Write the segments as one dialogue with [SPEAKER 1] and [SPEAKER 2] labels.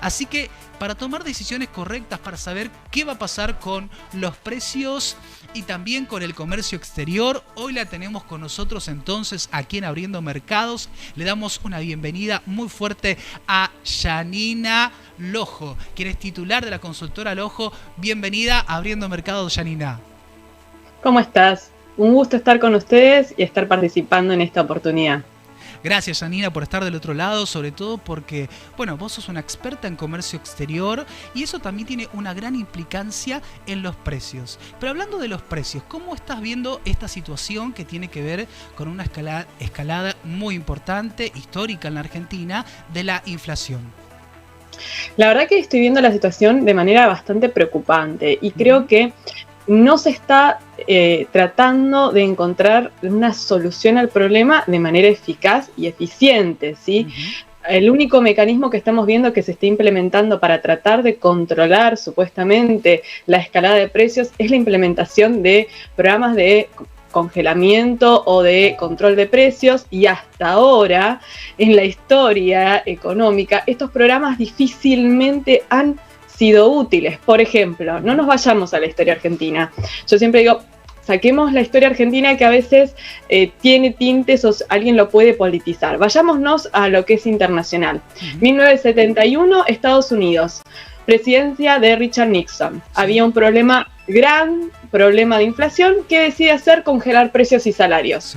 [SPEAKER 1] Así que para tomar decisiones correctas, para saber qué va a pasar con los precios y también con el comercio exterior, hoy la tenemos con nosotros entonces aquí en Abriendo Mercados. Le damos una bienvenida muy fuerte a Janina Lojo, quien es titular de la consultora Lojo. Bienvenida a Abriendo Mercados, Janina.
[SPEAKER 2] ¿Cómo estás? Un gusto estar con ustedes y estar participando en esta oportunidad.
[SPEAKER 1] Gracias, Janina, por estar del otro lado, sobre todo porque, bueno, vos sos una experta en comercio exterior y eso también tiene una gran implicancia en los precios. Pero hablando de los precios, ¿cómo estás viendo esta situación que tiene que ver con una escalada muy importante, histórica en la Argentina, de la inflación?
[SPEAKER 2] La verdad que estoy viendo la situación de manera bastante preocupante y creo que no se está tratando de encontrar una solución al problema de manera eficaz y eficiente, ¿sí? El único mecanismo que estamos viendo que se está implementando para tratar de controlar supuestamente la escalada de precios es la implementación de programas de congelamiento o de control de precios, y hasta ahora en la historia económica estos programas difícilmente han sido útiles. Por ejemplo, no nos vayamos a la historia argentina. Yo siempre digo, saquemos la historia argentina que a veces tiene tintes o alguien lo puede politizar. Vayámonos a lo que es internacional. 1971, Estados Unidos, presidencia de Richard Nixon. Había un gran problema de inflación que decide hacer congelar precios y salarios.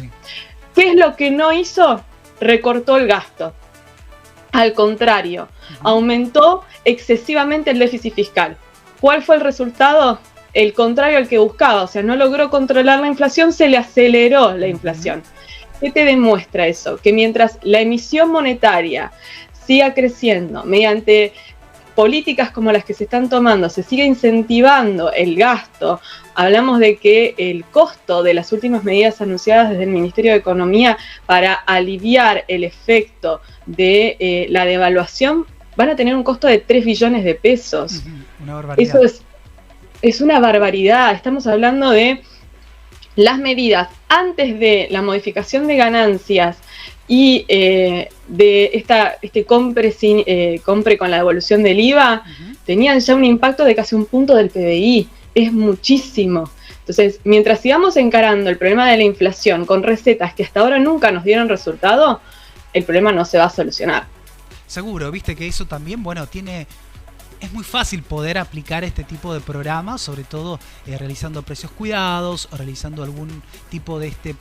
[SPEAKER 2] ¿Qué es lo que no hizo? Recortó el gasto. Al contrario, aumentó excesivamente el déficit fiscal. ¿Cuál fue el resultado? El contrario al que buscaba, o sea, no logró controlar la inflación, se le aceleró la inflación. ¿Qué te demuestra eso? Que mientras la emisión monetaria siga creciendo mediante políticas como las que se están tomando, se sigue incentivando el gasto. Hablamos de que el costo de las últimas medidas anunciadas desde el Ministerio de Economía para aliviar el efecto de la devaluación van a tener un costo de 3 billones de pesos.
[SPEAKER 1] Una barbaridad.
[SPEAKER 2] Eso es una barbaridad. Estamos hablando de las medidas antes de la modificación de ganancias y de este compre con la devolución del IVA, tenían ya un impacto de casi un punto del PBI. Es muchísimo. Entonces, mientras sigamos encarando el problema de la inflación con recetas que hasta ahora nunca nos dieron resultado, el problema no se va a solucionar.
[SPEAKER 1] Seguro, viste que eso también, bueno, es muy fácil poder aplicar este tipo de programas, sobre todo realizando precios cuidados o realizando algún tipo de este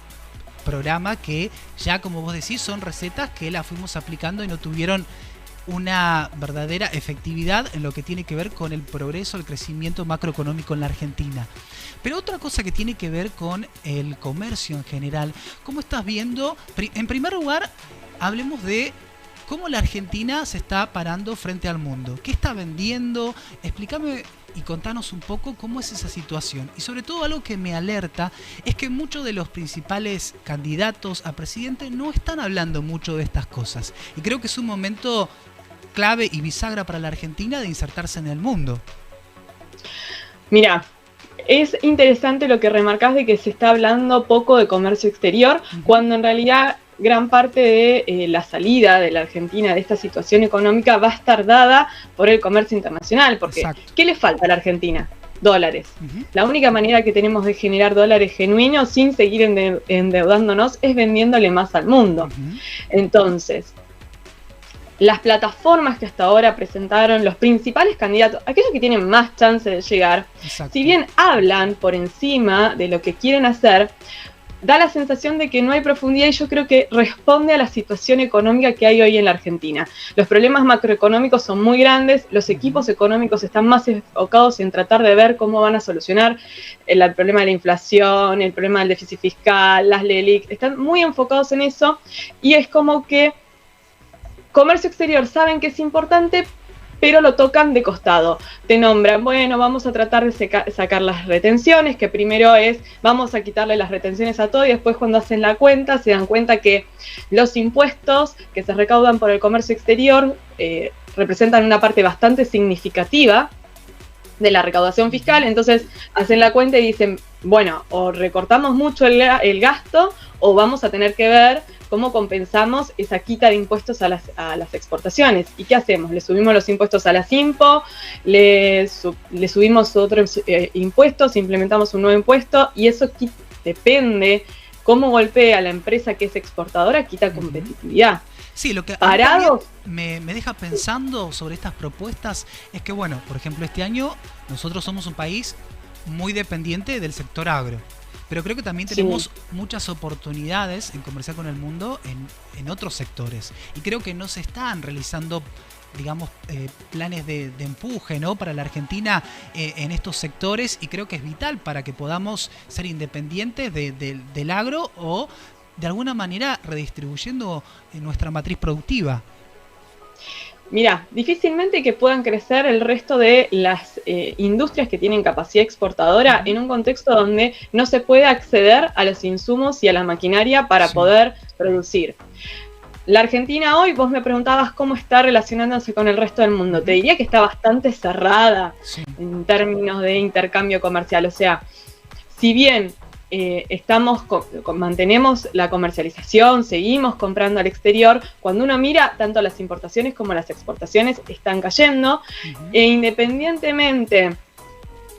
[SPEAKER 1] programa que ya, como vos decís, son recetas que las fuimos aplicando y no tuvieron una verdadera efectividad en lo que tiene que ver con el progreso, el crecimiento macroeconómico en la Argentina. Pero otra cosa que tiene que ver con el comercio en general, ¿cómo estás viendo? En primer lugar, hablemos de cómo la Argentina se está parando frente al mundo. ¿Qué está vendiendo? Explícame y contanos un poco cómo es esa situación. Y sobre todo algo que me alerta es que muchos de los principales candidatos a presidente no están hablando mucho de estas cosas. Y creo que es un momento clave y bisagra para la Argentina de insertarse en el mundo.
[SPEAKER 2] Mira, es interesante lo que remarcás de que se está hablando poco de comercio exterior, cuando en realidad gran parte de la salida de la Argentina de esta situación económica va a estar dada por el comercio internacional, porque ¿qué le falta a la Argentina? Dólares. La única manera que tenemos de generar dólares genuinos sin seguir endeudándonos es vendiéndole más al mundo. Entonces, las plataformas que hasta ahora presentaron los principales candidatos, aquellos que tienen más chance de llegar, si bien hablan por encima de lo que quieren hacer, da la sensación de que no hay profundidad, y yo creo que responde a la situación económica que hay hoy en la Argentina. Los problemas macroeconómicos son muy grandes, los equipos económicos están más enfocados en tratar de ver cómo van a solucionar el problema de la inflación, el problema del déficit fiscal, las LELIC, están muy enfocados en eso, y es como que comercio exterior saben que es importante, pero lo tocan de costado. Te nombran, bueno, vamos a tratar de sacar las retenciones, que primero vamos a quitarle las retenciones a todo, y después cuando hacen la cuenta se dan cuenta que los impuestos que se recaudan por el comercio exterior representan una parte bastante significativa de la recaudación fiscal. Entonces hacen la cuenta y dicen, bueno, o recortamos mucho el gasto, o vamos a tener que ver cómo compensamos esa quita de impuestos a las exportaciones. ¿Y qué hacemos? Le subimos los impuestos a las IMPO, le subimos otros impuestos, implementamos un nuevo impuesto, y eso depende cómo golpea a la empresa que es exportadora, quita competitividad.
[SPEAKER 1] Sí, lo que me deja pensando sobre estas propuestas es que, bueno, por ejemplo, este año nosotros somos un país muy dependiente del sector agro. Pero creo que también tenemos muchas oportunidades en comerciar con el mundo en otros sectores. Y creo que no se están realizando, digamos, planes de empuje, ¿no?, para la Argentina en estos sectores. Y creo que es vital para que podamos ser independientes del agro o, de alguna manera, redistribuyendo nuestra matriz productiva.
[SPEAKER 2] Mira, difícilmente que puedan crecer el resto de las industrias que tienen capacidad exportadora en un contexto donde no se puede acceder a los insumos y a la maquinaria para poder producir. La Argentina hoy, vos me preguntabas cómo está relacionándose con el resto del mundo. Te diría que está bastante cerrada en términos de intercambio comercial. O sea, si bien mantenemos la comercialización, seguimos comprando al exterior, cuando uno mira, tanto las importaciones como las exportaciones están cayendo, e independientemente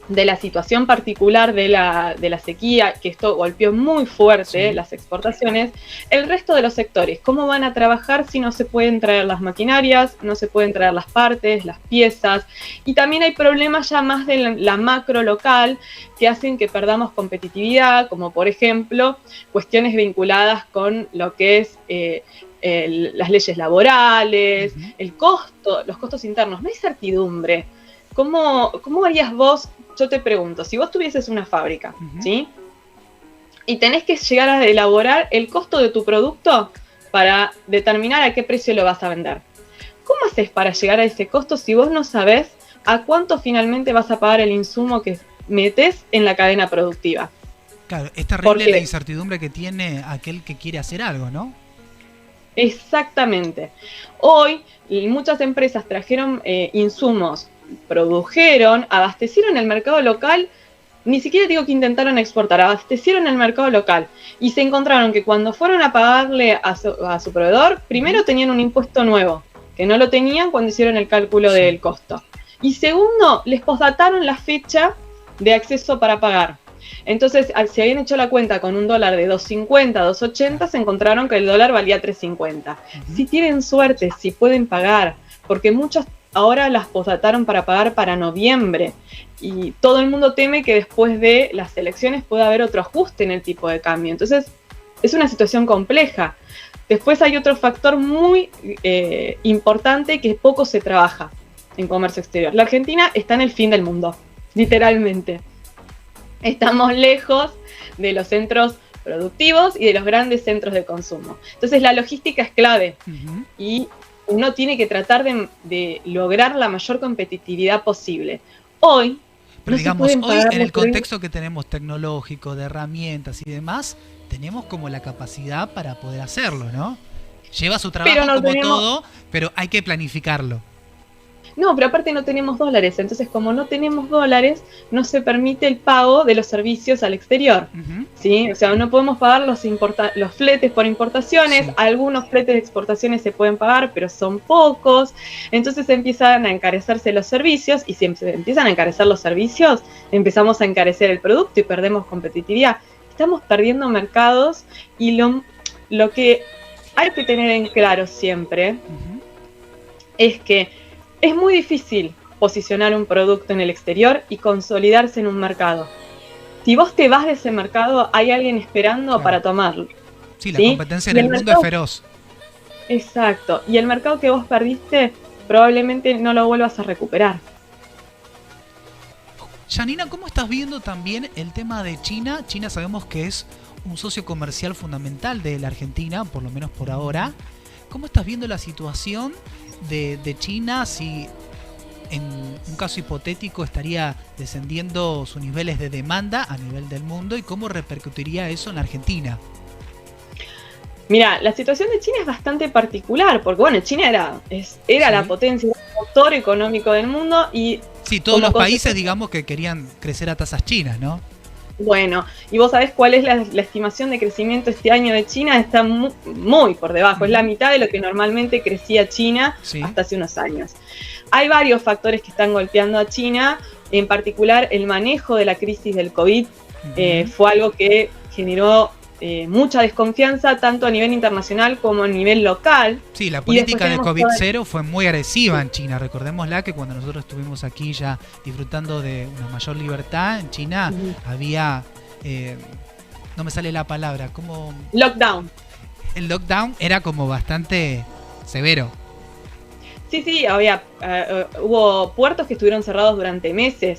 [SPEAKER 2] de la situación particular de la sequía, que esto golpeó muy fuerte las exportaciones, el resto de los sectores, ¿cómo van a trabajar si no se pueden traer las maquinarias, no se pueden traer las partes, las piezas? Y también hay problemas ya más de la macro local que hacen que perdamos competitividad, como por ejemplo cuestiones vinculadas con lo que es las leyes laborales, el costo, los costos internos. No hay certidumbre. ¿Cómo harías vos? Yo te pregunto, si vos tuvieses una fábrica, ¿sí?, y tenés que llegar a elaborar el costo de tu producto para determinar a qué precio lo vas a vender. ¿Cómo haces para llegar a ese costo si vos no sabés a cuánto finalmente vas a pagar el insumo que metés en la cadena productiva?
[SPEAKER 1] Claro, es terrible la incertidumbre que tiene aquel que quiere hacer algo, ¿no?
[SPEAKER 2] Exactamente. Hoy muchas empresas trajeron insumos, produjeron, abastecieron el mercado local, ni siquiera digo que intentaron exportar, abastecieron el mercado local y se encontraron que cuando fueron a pagarle a su proveedor, primero tenían un impuesto nuevo, que no lo tenían cuando hicieron el cálculo del costo. Y segundo, les posdataron la fecha de acceso para pagar. Entonces, si habían hecho la cuenta con un dólar de 2.50, 2.80, se encontraron que el dólar valía 3.50. Si tienen suerte, si pueden pagar, porque muchos ahora las posdataron para pagar para noviembre y todo el mundo teme que después de las elecciones pueda haber otro ajuste en el tipo de cambio. Entonces, es una situación compleja. Después hay otro factor muy importante que poco se trabaja en comercio exterior. La Argentina está en el fin del mundo, literalmente. Estamos lejos de los centros productivos y de los grandes centros de consumo. Entonces, la logística es clave y uno tiene que tratar de lograr la mayor competitividad posible. Hoy,
[SPEAKER 1] pero digamos, hoy en el contexto que tenemos tecnológico, de herramientas y demás, tenemos como la capacidad para poder hacerlo, ¿no? Lleva su trabajo como todo, pero hay que planificarlo.
[SPEAKER 2] No, pero aparte no tenemos dólares, entonces como no tenemos dólares, no se permite el pago de los servicios al exterior, ¿sí? O sea, no podemos pagar los fletes por importaciones, algunos fletes de exportaciones se pueden pagar, pero son pocos, entonces empiezan a encarecerse los servicios, y si se empiezan a encarecer los servicios, empezamos a encarecer el producto y perdemos competitividad. Estamos perdiendo mercados, y lo que hay que tener en claro siempre es que es muy difícil posicionar un producto en el exterior y consolidarse en un mercado. Si vos te vas de ese mercado, hay alguien esperando para tomarlo.
[SPEAKER 1] Sí, la competencia en el mundo es feroz.
[SPEAKER 2] Exacto. Y el mercado que vos perdiste, probablemente no lo vuelvas a recuperar.
[SPEAKER 1] Janina, ¿cómo estás viendo también el tema de China? China sabemos que es un socio comercial fundamental de la Argentina, por lo menos por ahora. ¿Cómo estás viendo la situación de China, si en un caso hipotético estaría descendiendo sus niveles de demanda a nivel del mundo, y cómo repercutiría eso en Argentina?
[SPEAKER 2] Mira, la situación de China es bastante particular, porque bueno, China era la potencia, el motor económico del mundo, y
[SPEAKER 1] sí, todos los países, digamos, que querían crecer a tasas chinas, ¿no?
[SPEAKER 2] Bueno, ¿y vos sabés cuál es la estimación de crecimiento este año de China? Está muy por debajo, es la mitad de lo que normalmente crecía China hasta hace unos años. Hay varios factores que están golpeando a China, en particular el manejo de la crisis del COVID fue algo que generó mucha desconfianza tanto a nivel internacional como a nivel local.
[SPEAKER 1] Sí, la política de COVID-0 fue muy agresiva en China. Recordémosla que cuando nosotros estuvimos aquí ya disfrutando de una mayor libertad, en China había, no me sale la palabra, como...
[SPEAKER 2] Lockdown.
[SPEAKER 1] El lockdown era como bastante severo.
[SPEAKER 2] Sí, hubo puertos que estuvieron cerrados durante meses.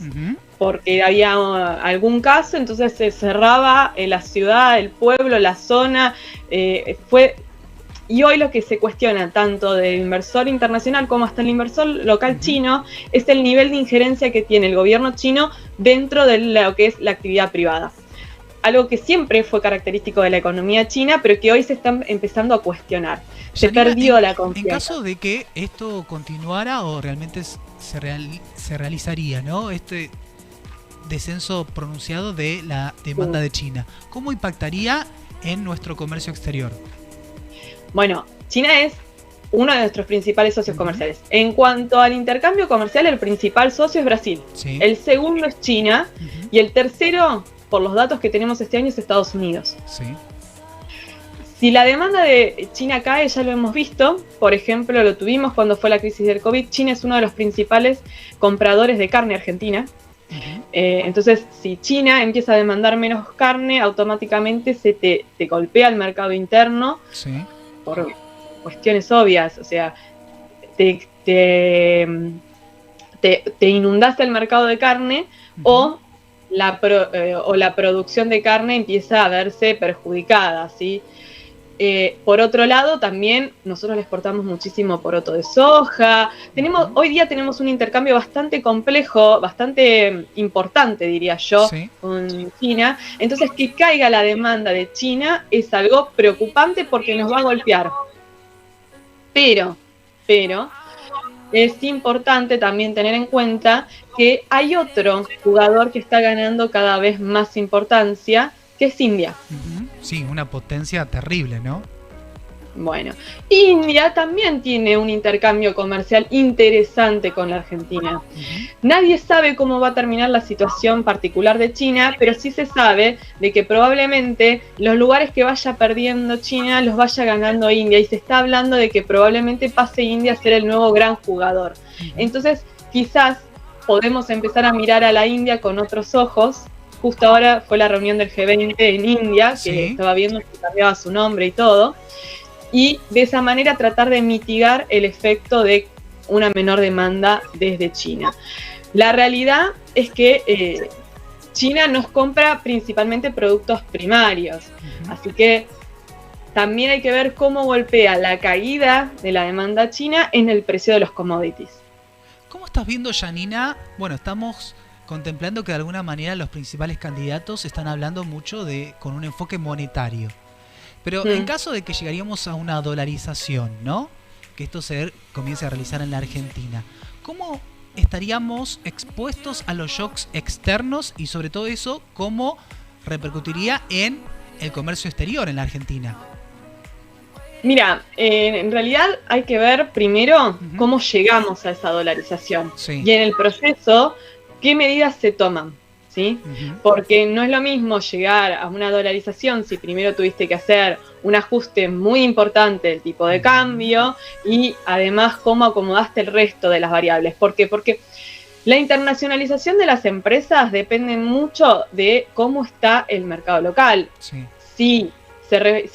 [SPEAKER 2] Porque había algún caso, entonces se cerraba la ciudad, el pueblo, la zona, y hoy lo que se cuestiona tanto del inversor internacional como hasta el inversor local chino es el nivel de injerencia que tiene el gobierno chino dentro de lo que es la actividad privada. Algo que siempre fue característico de la economía china, pero que hoy se está empezando a cuestionar. Se perdió la confianza.
[SPEAKER 1] En caso de que esto continuara o realmente se realizaría, ¿no? Este descenso pronunciado de la demanda de China, ¿cómo impactaría en nuestro comercio exterior?
[SPEAKER 2] Bueno, China es uno de nuestros principales socios comerciales. En cuanto al intercambio comercial, el principal socio es Brasil. El segundo es China y el tercero, por los datos que tenemos este año, es Estados Unidos. Si la demanda de China cae, ya lo hemos visto, por ejemplo, lo tuvimos cuando fue la crisis del COVID. China es uno de los principales compradores de carne argentina. Entonces, si China empieza a demandar menos carne, automáticamente se te golpea el mercado interno por cuestiones obvias. O sea, te inundaste el mercado de carne o la producción de carne empieza a verse perjudicada, ¿sí? Por otro lado, también nosotros le exportamos muchísimo poroto de soja. Hoy día tenemos un intercambio bastante complejo, bastante importante, diría yo, con China. Entonces, que caiga la demanda de China es algo preocupante porque nos va a golpear. Pero, es importante también tener en cuenta que hay otro jugador que está ganando cada vez más importancia, que es India.
[SPEAKER 1] Sí, una potencia terrible, ¿no?
[SPEAKER 2] Bueno, India también tiene un intercambio comercial interesante con la Argentina. Nadie sabe cómo va a terminar la situación particular de China, pero sí se sabe de que probablemente los lugares que vaya perdiendo China los vaya ganando India, y se está hablando de que probablemente pase India a ser el nuevo gran jugador. Entonces, quizás podemos empezar a mirar a la India con otros ojos. Justo ahora fue la reunión del G20 en India, que estaba viendo que cambiaba su nombre y todo, y de esa manera tratar de mitigar el efecto de una menor demanda desde China. La realidad es que China nos compra principalmente productos primarios, así que también hay que ver cómo golpea la caída de la demanda china en el precio de los commodities.
[SPEAKER 1] ¿Cómo estás viendo, Janina? Bueno, estamos contemplando que de alguna manera los principales candidatos están hablando mucho con un enfoque monetario. Pero en caso de que llegaríamos a una dolarización, ¿no? Que esto se comience a realizar en la Argentina, ¿cómo estaríamos expuestos a los shocks externos y sobre todo eso, cómo repercutiría en el comercio exterior en la Argentina?
[SPEAKER 2] Mira, en realidad hay que ver primero cómo llegamos a esa dolarización y en el proceso qué medidas se toman, ¿sí? Porque no es lo mismo llegar a una dolarización si primero tuviste que hacer un ajuste muy importante del tipo de cambio y además cómo acomodaste el resto de las variables. ¿Por qué? Porque la internacionalización de las empresas depende mucho de cómo está el mercado local. Si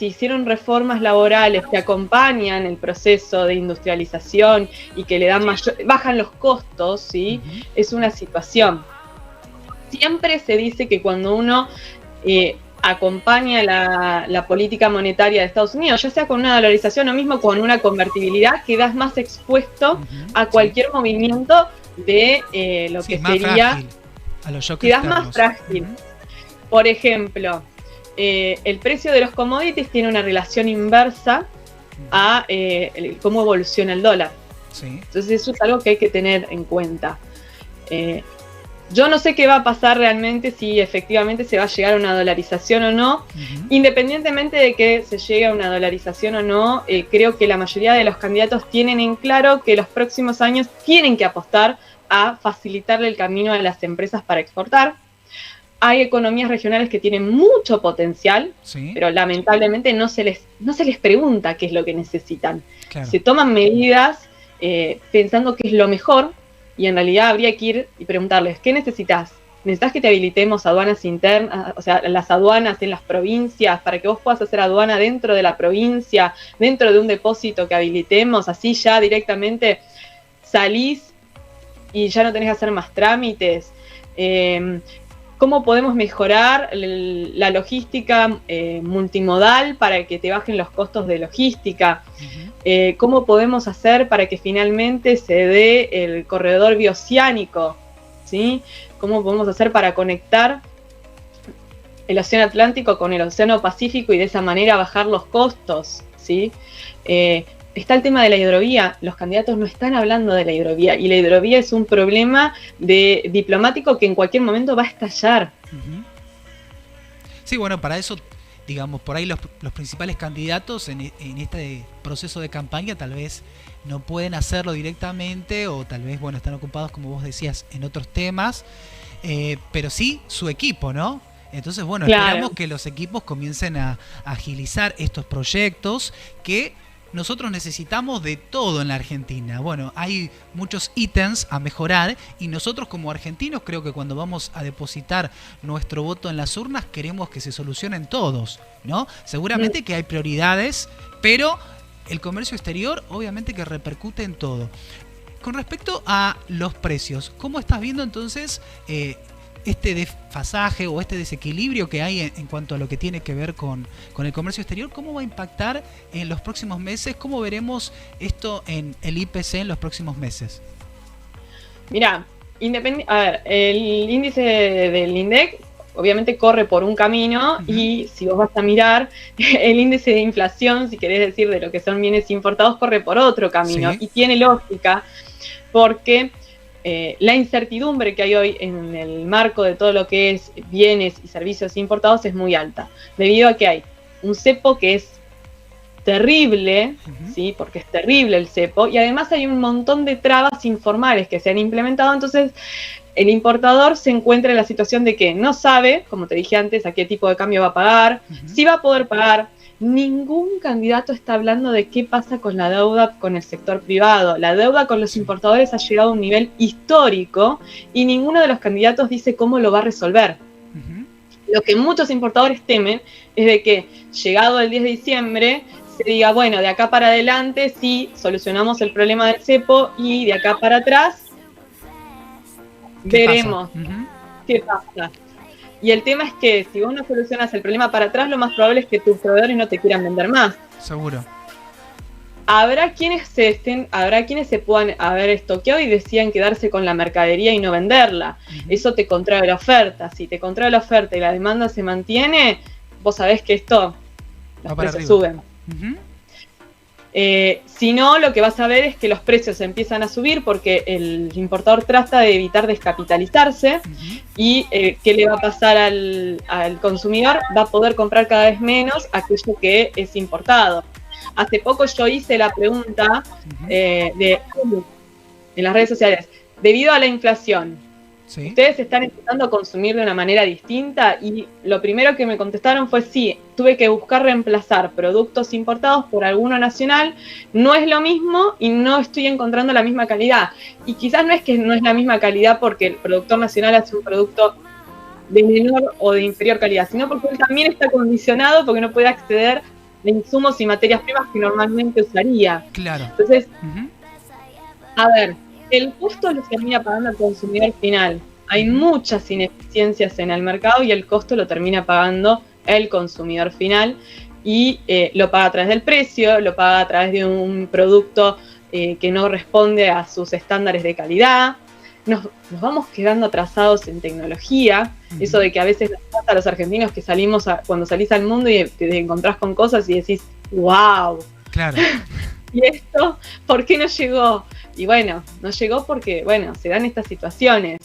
[SPEAKER 2] hicieron reformas laborales que acompañan el proceso de industrialización y que le dan bajan los costos, ¿sí? Es una situación. Siempre se dice que cuando uno acompaña la política monetaria de Estados Unidos, ya sea con una dolarización o mismo con una convertibilidad, quedas más expuesto a cualquier movimiento de lo que sería, quedas más frágil. Por ejemplo, el precio de los commodities tiene una relación inversa a cómo evoluciona el dólar. Entonces eso es algo que hay que tener en cuenta. Yo no sé qué va a pasar realmente, si efectivamente se va a llegar a una dolarización o no. Independientemente de que se llegue a una dolarización o no, creo que la mayoría de los candidatos tienen en claro que los próximos años tienen que apostar a facilitarle el camino a las empresas para exportar. Hay economías regionales que tienen mucho potencial,
[SPEAKER 1] Sí.
[SPEAKER 2] pero lamentablemente no se les pregunta qué es lo que necesitan.
[SPEAKER 1] Claro.
[SPEAKER 2] Se toman medidas pensando que es lo mejor, y en realidad habría que ir y preguntarles, ¿qué necesitas? ¿Necesitas que te habilitemos aduanas internas, o sea, las aduanas en las provincias, para que vos puedas hacer aduana dentro de la provincia, dentro de un depósito que habilitemos, así ya directamente salís y ya no tenés que hacer más trámites? ¿Cómo podemos mejorar la logística multimodal para que te bajen los costos de logística? ¿Cómo podemos hacer para que finalmente se dé el corredor bioceánico? ¿Sí? ¿Cómo podemos hacer para conectar el Océano Atlántico con el Océano Pacífico y de esa manera bajar los costos? ¿Sí? Está el tema de la hidrovía. Los candidatos no están hablando de la hidrovía, y la hidrovía es un problema diplomático que en cualquier momento va a estallar.
[SPEAKER 1] Sí, bueno, para eso, digamos, por ahí los principales candidatos en este proceso de campaña tal vez no pueden hacerlo directamente, o tal vez, bueno, están ocupados, como vos decías, en otros temas, pero sí su equipo, ¿no? Entonces, bueno,
[SPEAKER 2] claro,
[SPEAKER 1] esperamos que los equipos comiencen a agilizar estos proyectos que nosotros necesitamos de todo en la Argentina. Bueno, hay muchos ítems a mejorar, y nosotros como argentinos creo que cuando vamos a depositar nuestro voto en las urnas queremos que se solucionen todos, ¿no? Seguramente que hay prioridades, pero el comercio exterior obviamente que repercute en todo. Con respecto a los precios, ¿cómo estás viendo entonces este desfasaje o este desequilibrio que hay en cuanto a lo que tiene que ver con el comercio exterior? ¿Cómo va a impactar en los próximos meses? ¿Cómo veremos esto en el IPC en los próximos meses?
[SPEAKER 2] Mirá, a ver, el índice del INDEC obviamente corre por un camino, y si vos vas a mirar, el índice de inflación, si querés decir de lo que son bienes importados, corre por otro camino. Sí. Y tiene lógica, porque la incertidumbre que hay hoy en el marco de todo lo que es bienes y servicios importados es muy alta, debido a que hay un cepo que es terrible, ¿sí? Porque es terrible el cepo, y además hay un montón de trabas informales que se han implementado. Entonces el importador se encuentra en la situación de que no sabe, como te dije antes, a qué tipo de cambio va a pagar, si va a poder pagar. Ningún candidato está hablando de qué pasa con la deuda con el sector privado. La deuda con los importadores ha llegado a un nivel histórico, y ninguno de los candidatos dice cómo lo va a resolver. Lo que muchos importadores temen es de que, llegado el 10 de diciembre, se diga, bueno, de acá para adelante sí solucionamos el problema del cepo, y de acá para atrás veremos qué pasa. Y el tema es que si vos no solucionas el problema para atrás, lo más probable es que tus proveedores no te quieran vender más.
[SPEAKER 1] Seguro.
[SPEAKER 2] Habrá quienes se puedan haber estoqueado y decidan quedarse con la mercadería y no venderla. Eso te contrae la oferta. Si te contrae la oferta y la demanda se mantiene, vos sabés que los precios suben. Si no, lo que vas a ver es que los precios empiezan a subir porque el importador trata de evitar descapitalizarse. Y ¿qué le va a pasar al consumidor? Va a poder comprar cada vez menos aquello que es importado. Hace poco yo hice la pregunta en las redes sociales, debido a la inflación, ¿sí? ¿Ustedes están empezando a consumir de una manera distinta? Y lo primero que me contestaron fue sí, tuve que buscar reemplazar productos importados por alguno nacional, no es lo mismo y no estoy encontrando la misma calidad. Y quizás no es que no es la misma calidad porque el productor nacional hace un producto de menor o de inferior calidad, sino porque él también está condicionado porque no puede acceder a insumos y materias primas que normalmente usaría.
[SPEAKER 1] Claro.
[SPEAKER 2] Entonces, a ver, el costo lo termina pagando el consumidor final. Hay muchas ineficiencias en el mercado y el costo lo termina pagando el consumidor final, y lo paga a través del precio, lo paga a través de un producto que no responde a sus estándares de calidad. Nos vamos quedando atrasados en tecnología. Eso de que a veces nos pasa a los argentinos que cuando salís al mundo y te encontrás con cosas y decís, wow.
[SPEAKER 1] Claro.
[SPEAKER 2] ¿Y esto por qué no llegó? Y bueno, no llegó porque, bueno, se dan estas situaciones.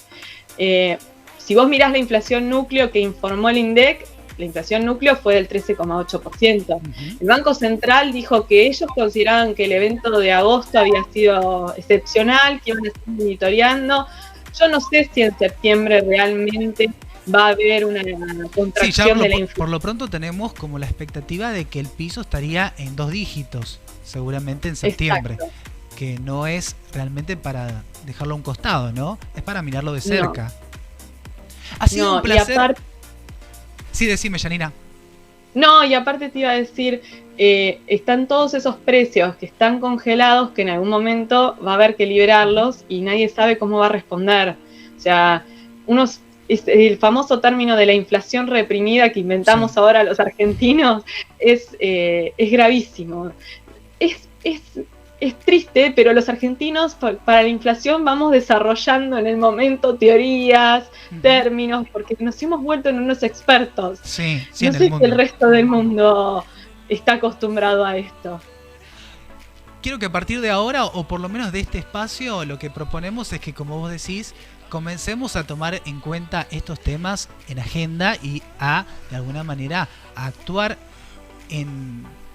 [SPEAKER 2] Si vos mirás la inflación núcleo que informó el INDEC, la inflación núcleo fue del 13,8%. El Banco Central dijo que ellos consideraban que el evento de agosto había sido excepcional, que iban a estar monitoreando. Yo no sé si en septiembre realmente va a haber una contracción de la inflación.
[SPEAKER 1] Por lo pronto tenemos como la expectativa de que el piso estaría en 2 dígitos, seguramente en septiembre. Exacto. Que no es realmente para dejarlo a un costado, ¿no? Es para mirarlo de cerca. No. Ha sido un placer. Sí, decime, Janina.
[SPEAKER 2] No, y aparte te iba a decir, están todos esos precios que están congelados que en algún momento va a haber que liberarlos y nadie sabe cómo va a responder. O sea, el famoso término de la inflación reprimida que inventamos ahora los argentinos es gravísimo. Es triste, pero los argentinos para la inflación vamos desarrollando en el momento teorías, términos, porque nos hemos vuelto en unos expertos.
[SPEAKER 1] Sí,
[SPEAKER 2] no sé si el resto del mundo está acostumbrado a esto.
[SPEAKER 1] Quiero que a partir de ahora, o por lo menos de este espacio, lo que proponemos es que, como vos decís, comencemos a tomar en cuenta estos temas en agenda y de alguna manera, a actuar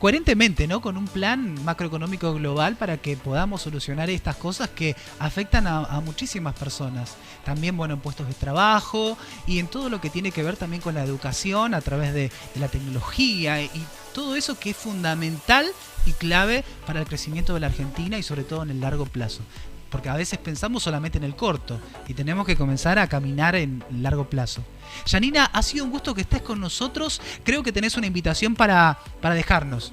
[SPEAKER 1] coherentemente, ¿no? Con un plan macroeconómico global para que podamos solucionar estas cosas que afectan a muchísimas personas. También, bueno, en puestos de trabajo y en todo lo que tiene que ver también con la educación a través de la tecnología y todo eso que es fundamental y clave para el crecimiento de la Argentina y sobre todo en el largo plazo. Porque a veces pensamos solamente en el corto y tenemos que comenzar a caminar en el largo plazo. Janina, ha sido un gusto que estés con nosotros. Creo que tenés una invitación para dejarnos.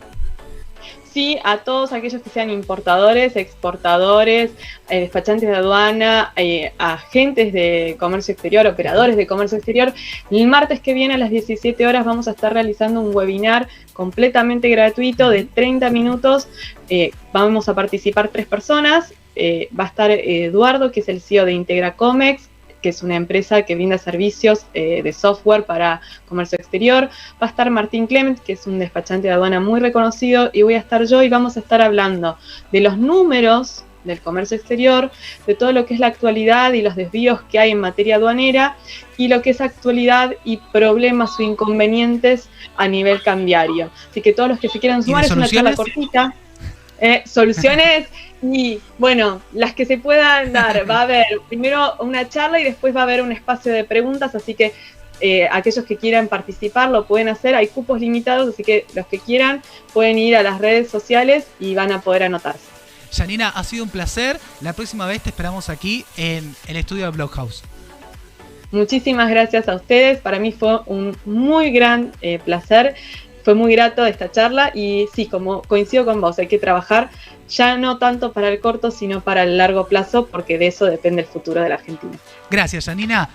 [SPEAKER 2] Sí, a todos aquellos que sean importadores, exportadores, despachantes de aduana, agentes de comercio exterior, operadores de comercio exterior. El martes que viene a las 17 horas vamos a estar realizando un webinar completamente gratuito de 30 minutos. Vamos a participar 3 personas. Va a estar Eduardo, que es el CEO de Integracomex, que es una empresa que brinda servicios de software para comercio exterior. Va a estar Martín Clement, que es un despachante de aduana muy reconocido, y voy a estar yo, y vamos a estar hablando de los números del comercio exterior, de todo lo que es la actualidad y los desvíos que hay en materia aduanera, y lo que es actualidad y problemas o inconvenientes a nivel cambiario. Así que todos los que se quieran sumar, es una charla cortita. Soluciones y bueno, las que se puedan dar. Va a haber primero una charla y después va a haber un espacio de preguntas, así que aquellos que quieran participar lo pueden hacer. Hay cupos limitados, así que los que quieran pueden ir a las redes sociales y van a poder anotarse.
[SPEAKER 1] Janina, ha sido un placer. La próxima vez te esperamos aquí en el estudio de Bloghouse.
[SPEAKER 2] Muchísimas gracias a ustedes. Para mí fue un muy gran placer. Fue muy grato esta charla y sí, como coincido con vos, hay que trabajar ya no tanto para el corto, sino para el largo plazo, porque de eso depende el futuro de la Argentina.
[SPEAKER 1] Gracias, Janina.